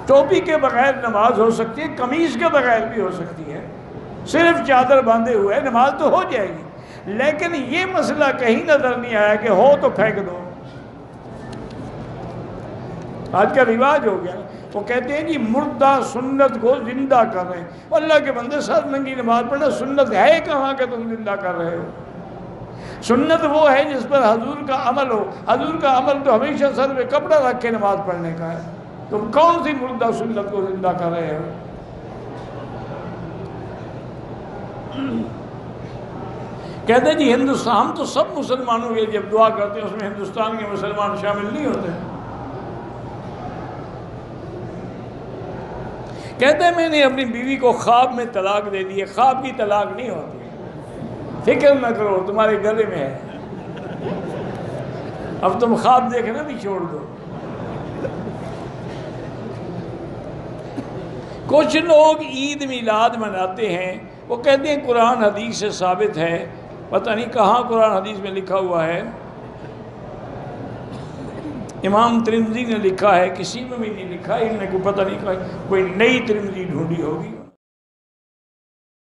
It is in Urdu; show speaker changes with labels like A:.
A: ٹوپی کے بغیر نماز ہو سکتی ہے، قمیص کے بغیر بھی ہو سکتی ہے، صرف چادر باندھے ہوئے نماز تو ہو جائے گی، لیکن یہ مسئلہ کہیں نظر نہیں آیا کہ ہو تو پھینک دو۔ آج کا رواج ہو گیا، وہ کہتے ہیں جی مردہ سنت کو زندہ کر رہے ہیں۔ اللہ کے بندے سر ننگی نماز پڑھنا سنت ہے کہاں کہ تم زندہ کر رہے ہو؟ سنت وہ ہے جس پر حضور کا عمل ہو، حضور کا عمل تو ہمیشہ سر پہ کپڑا رکھ کے نماز پڑھنے کا ہے، تم کون سی مردہ سنت کو زندہ کر رہے ہو؟ کہتے ہیں جی ہندوستان تو سب مسلمانوں کے جب دعا کرتے ہیں اس میں ہندوستان کے مسلمان شامل نہیں ہوتے۔ کہتے ہیں میں نے اپنی بیوی کو خواب میں طلاق دے دی ہے، خواب کی طلاق نہیں ہوتی، فکر نہ کرو تمہارے گلے میں ہے، اب تم خواب دیکھنا بھی چھوڑ دو۔ کچھ لوگ عید میلاد مناتے ہیں، وہ کہتے ہیں قرآن حدیث سے ثابت ہے، پتہ نہیں کہاں قرآن حدیث میں لکھا ہوا ہے، امام ترمذی نے لکھا ہے، کسی میں بھی نہیں لکھا، ان نے کوئی پتہ نہیں کوئی نئی ترمذی ڈھونڈی ہوگی۔